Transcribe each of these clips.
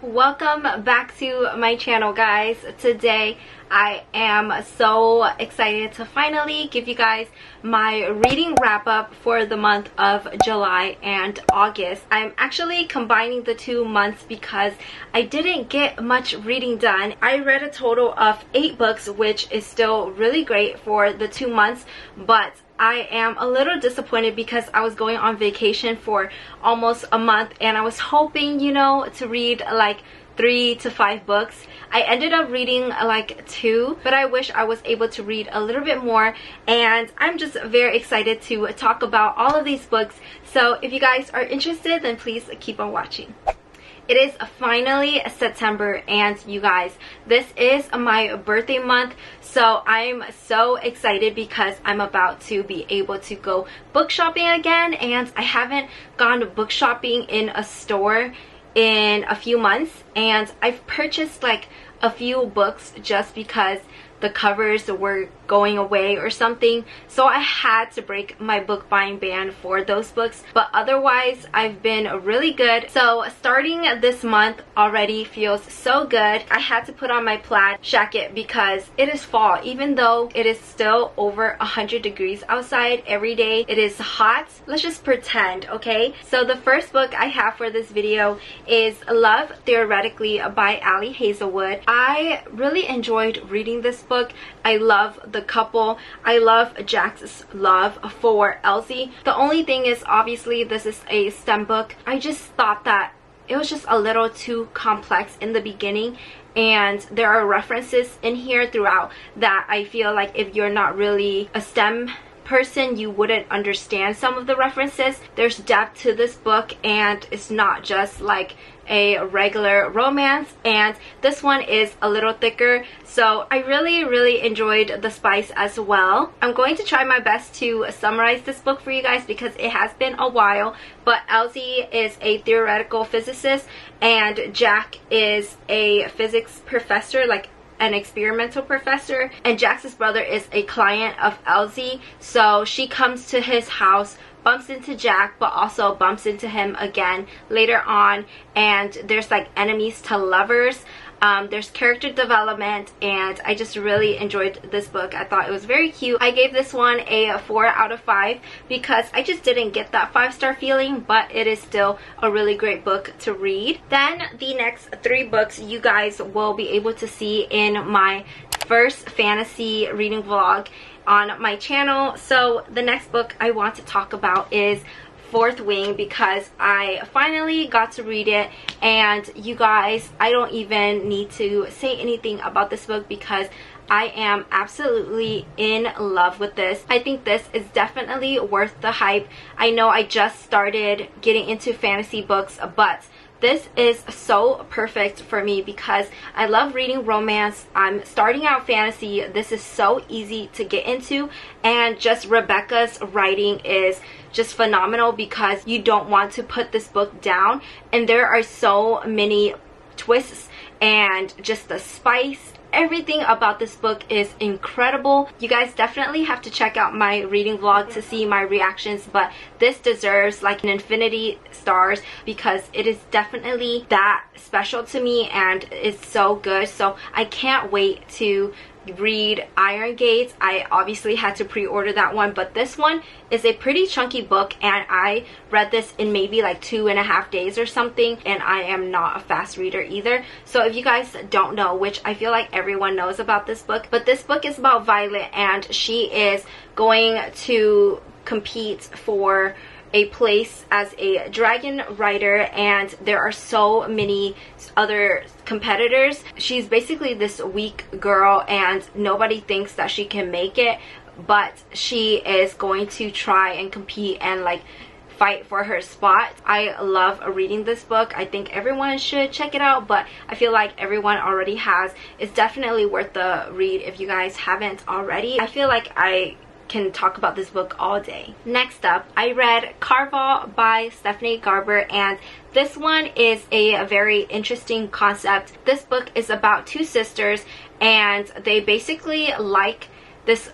Welcome back to my channel, guys. Today I am so excited to finally give you guys my reading wrap up for the month of July and August. I'm actually combining the 2 months because I didn't get much reading done. I read a total of 8 books, which is still really great for the 2 months, but I am a little disappointed because I was going on vacation for almost a month and I was hoping, you know, to read like 3 to 5 books. I ended up reading like 2, but I wish I was able to read a little bit more, and I'm just very excited to talk about all of these books. So if you guys are interested, then please keep on watching. It is finally September, and you guys, this is my birthday month, so I'm so excited because I'm about to be able to go book shopping again, and I haven't gone book shopping in a store in a few months, and I've purchased like a few books just because the covers were going away or something, so I had to break my book buying ban for those books, but otherwise I've been really good. So starting this month already feels so good. I had to put on my plaid jacket because it is fall, even though it is still over 100 degrees outside every day. It is hot. Let's just pretend, okay? So the first book I have for this video is Love Theoretically by Ali Hazelwood. I really enjoyed reading this book. I love the couple. I love Jack's love for Elsie. The only thing is, obviously this is a STEM book. I just thought that it was just a little too complex in the beginning, and there are references in here throughout that I feel like if you're not really a STEM person, you wouldn't understand some of the references. There's depth to this book, and it's not just like a regular romance, and this one is a little thicker, so I really enjoyed the spice as well. I'm going to try my best to summarize this book for you guys because it has been a while, but Elsie is a theoretical physicist and Jack is a physics professor, like an experimental professor, and Jack's brother is a client of Elsie. So she comes to his house, bumps into Jack, but also bumps into him again later on, and there's like enemies to lovers. There's character development, and I just really enjoyed this book. I thought it was very cute. I gave this one a 4 out of 5 because I just didn't get that 5-star feeling, but it is still a really great book to read. Then the next 3 books you guys will be able to see in my first fantasy reading vlog on my channel. So the next book I want to talk about is Fourth Wing because I finally got to read it, and you guys, I don't even need to say anything about this book because I am absolutely in love with this. I think this is definitely worth the hype. I know I just started getting into fantasy books, but this is so perfect for me because I love reading romance. I'm starting out fantasy. This is so easy to get into, and just Rebecca's writing is just phenomenal because you don't want to put this book down, and there are so many twists and just the spice. Everything about this book is incredible. You guys definitely have to check out my reading vlog to see my reactions, but this deserves like an infinity stars because it is definitely that special to me and it's so good. So I can't wait to read Iron Gates. I obviously had to pre-order that one, but this one is a pretty chunky book, and I read this in maybe like 2.5 days or something, and I am not a fast reader either. So if you guys don't know, which I feel like everyone knows about this book, but this book is about Violet, and she is going to compete for a place as a dragon rider, and there are so many other competitors. She's basically this weak girl and nobody thinks that she can make it, but she is going to try and compete and like fight for her spot. I love reading this book. I think everyone should check it out, but I feel like everyone already has. It's definitely worth the read if you guys haven't already. I feel like I can talk about this book all day. Next up, I read Caraval by Stephanie Garber, and this one is a very interesting concept. This book is about 2 sisters, and they basically like this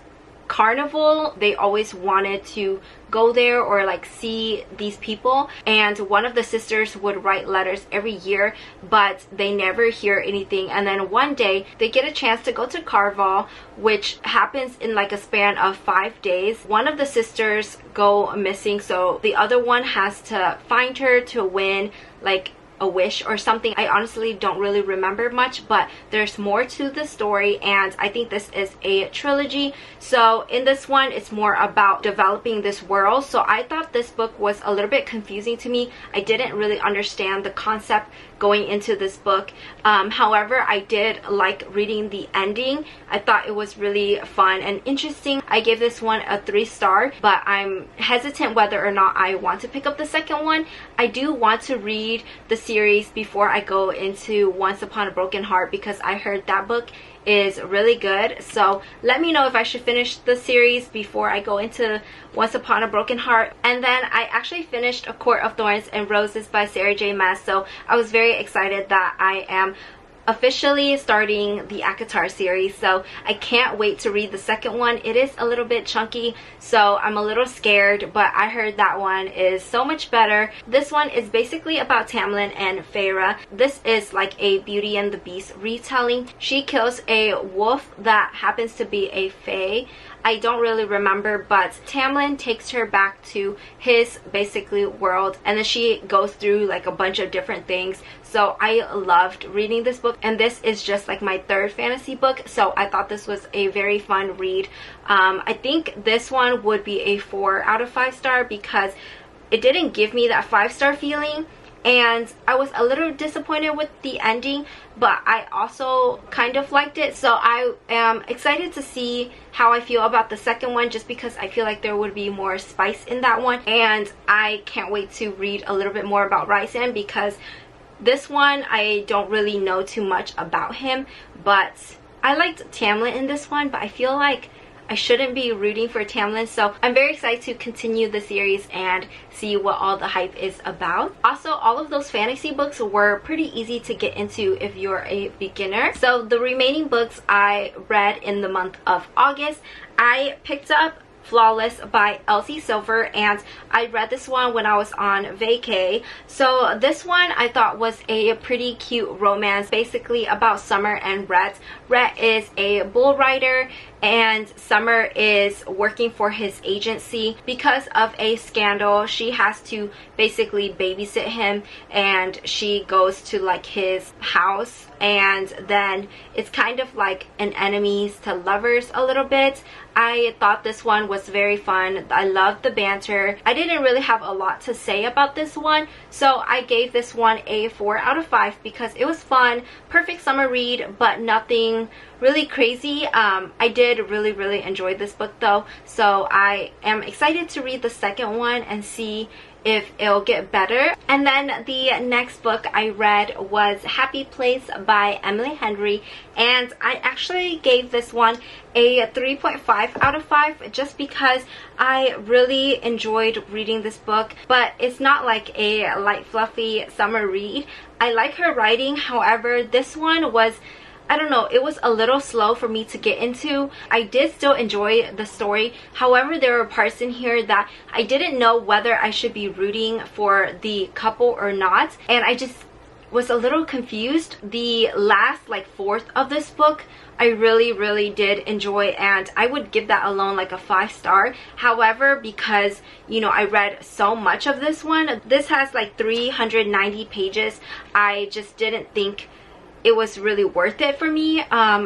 carnival. They always wanted to go there or like see these people, and one of the sisters would write letters every year, but they never hear anything. And then one day they get a chance to go to caraval, which happens in like a span of 5 days. One of the sisters go missing, so the other one has to find her to win like a wish or something. I honestly don't really remember much, but there's more to the story, and I think this is a trilogy. So in this one, it's more about developing this world. So I thought this book was a little bit confusing to me. I didn't really understand the concept going into this book. However, I did like reading the ending. I thought it was really fun and interesting. I gave this one a 3-star, but I'm hesitant whether or not I want to pick up the second one. I do want to read the series before I go into Once Upon a Broken Heart, because I heard that book is really good. So let me know if I should finish the series before I go into Once Upon a Broken Heart. And then I actually finished A Court of Thorns and Roses by Sarah J Maas, so I was very excited that I am officially starting the Acotar series. So I can't wait to read the second one. It is a little bit chunky, so I'm a little scared, but I heard that one is so much better. This one is basically about Tamlin and Feyre. This is like a Beauty and the Beast retelling. She kills a wolf that happens to be a fae. I don't really remember, but Tamlin takes her back to his basically world, and then she goes through like a bunch of different things. So I loved reading this book, and this is just like my 3rd fantasy book, so I thought this was a very fun read. I think this one would be a 4 out of 5 star because it didn't give me that 5-star feeling, and I was a little disappointed with the ending, but I also kind of liked it. So I am excited to see how I feel about the second one, just because I feel like there would be more spice in that one, and I can't wait to read a little bit more about Rhysand, because this one I don't really know too much about him. But I liked Tamlin in this one, but I feel like I shouldn't be rooting for Tamlin, so I'm very excited to continue the series and see what all the hype is about. Also, all of those fantasy books were pretty easy to get into if you're a beginner. So the remaining books I read in the month of August, I picked up Flawless by Elsie Silver, and I read this one when I was on vacay. So this one I thought was a pretty cute romance, basically about Summer and Rhett. Rhett is a bull rider, and Summer is working for his agency. Because of a scandal, she has to basically babysit him, and she goes to like his house, and then it's kind of like an enemies to lovers a little bit. I thought this one was very fun. I loved the banter. I didn't really have a lot to say about this one, so I gave this one a 4 out of 5 because it was fun, perfect summer read, but nothing really crazy. I did really enjoy this book though, so I am excited to read the second one and see if it'll get better. And then the next book I read was Happy Place by Emily Henry, and I actually gave this one a 3.5 out of 5 just because I really enjoyed reading this book. But it's not like a light fluffy summer read. I like her writing, however this one was, I don't know, it was a little slow for me to get into. I did still enjoy the story. However, there were parts in here that I didn't know whether I should be rooting for the couple or not, and I just was a little confused. The last like 4th of this book I really did enjoy, and I would give that alone like a 5-star. However, because you know I read so much of this one, this has like 390 pages, I just didn't think it was really worth it for me.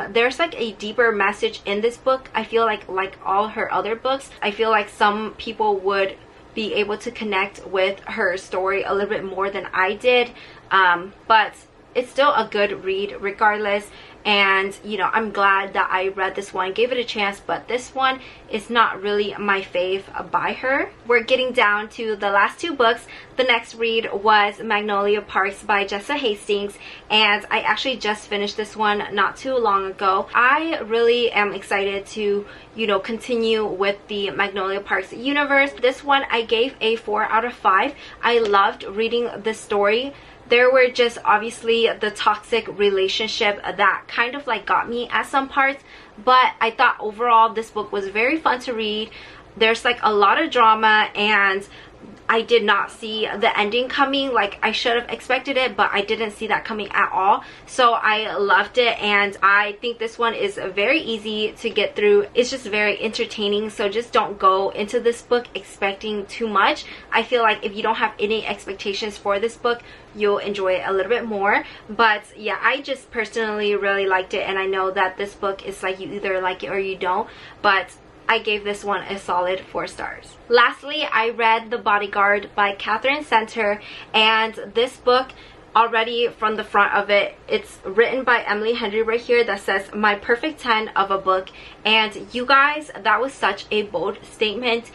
There's like a deeper message in this book. I feel like all her other books, I feel like some people would be able to connect with her story a little bit more than I did, but it's still a good read regardless. And you know, I'm glad that I read this one, gave it a chance, but this one is not really my fave by her. We're getting down to the last 2 books. The next read was Magnolia Parks by Jessa Hastings, and I actually just finished this one not too long ago. I really am excited to, you know, continue with the Magnolia Parks universe. This one I gave a 4 out of 5. I loved reading the story. There were just obviously the toxic relationship that kind of like got me at some parts, but I thought overall this book was very fun to read. there's like a lot of drama, and I did not see the ending coming. Like, I should have expected it, but I didn't see that coming at all. So I loved it, and I think this one is very easy to get through. It's just very entertaining, so just don't go into this book expecting too much. I feel like if you don't have any expectations for this book, you'll enjoy it a little bit more. But yeah, I just personally really liked it, and I know that this book is like, you either like it or you don't, but I gave this one a solid 4 stars. Lastly, I read The Bodyguard by Catherine Center, and this book, already from the front of it, it's written by Emily Henry right here that says my perfect 10 of a book. And you guys, that was such a bold statement,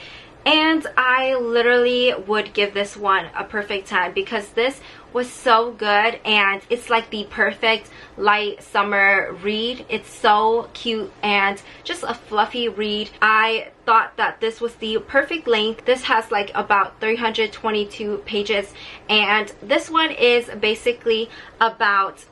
and I literally would give this one a perfect 10 because this was so good, and it's like the perfect light summer read. It's so cute and just a fluffy read. I thought that this was the perfect length. This has like about 322 pages, and this one is basically about,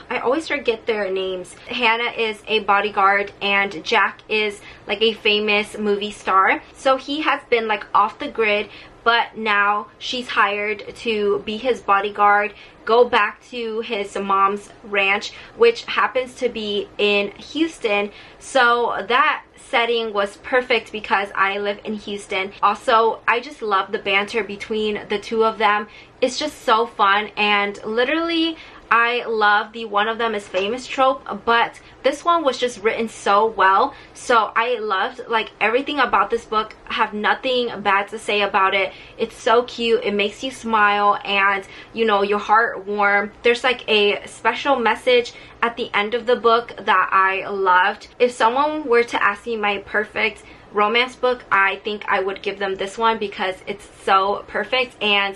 I always forget their names. Hannah is a bodyguard, and Jack is like a famous movie star. So he has been like off the grid, but now she's hired to be his bodyguard, go back to his mom's ranch, which happens to be in Houston. So that setting was perfect because I live in Houston. Also, I just love the banter between the two of them. It's just so fun, and literally I love the one of them is famous trope, but this one was just written so well. So I loved like everything about this book. I have nothing bad to say about it. It's so cute. It makes you smile, and you know, your heart warm. There's like a special message at the end of the book that I loved. If someone were to ask me my perfect romance book, I think I would give them this one because it's so perfect, and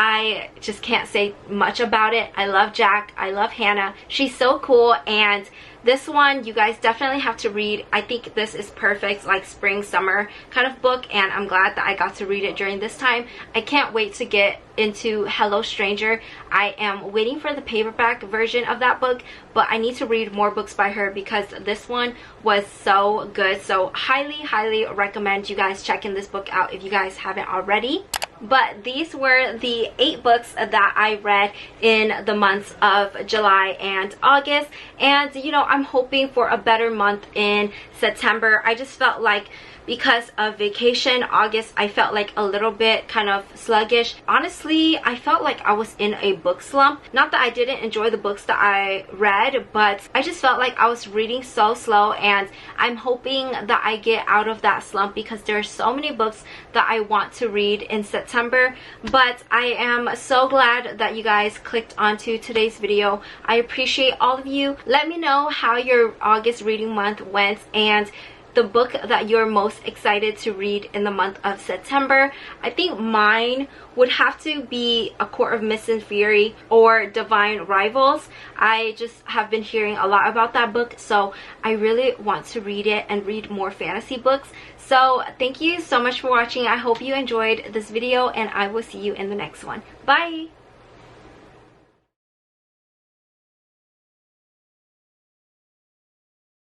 I just can't say much about it. I love Jack. I love Hannah. She's so cool, and this one you guys definitely have to read. I think this is perfect, like spring summer kind of book, and I'm glad that I got to read it during this time. I can't wait to get into Hello Stranger. I am waiting for the paperback version of that book, but I need to read more books by her because this one was so good. So highly recommend you guys checking this book out if you guys haven't already. But these were the 8 books that I read in the months of July and August, and you know, I'm hoping for a better month in September. I just felt like because of vacation, August, I felt like a little bit kind of sluggish. Honestly, I felt like I was in a book slump. Not that I didn't enjoy the books that I read, but I just felt like I was reading so slow, and I'm hoping that I get out of that slump because there are so many books that I want to read in September. But I am so glad that you guys clicked onto today's video. I appreciate all of you. Let me know how your August reading month went, and the book that you're most excited to read in the month of September. I think mine would have to be A Court of Mist and Fury or Divine Rivals. I just have been hearing a lot about that book, so I really want to read it and read more fantasy books. So thank you so much for watching. I hope you enjoyed this video, and I will see you in the next one. Bye!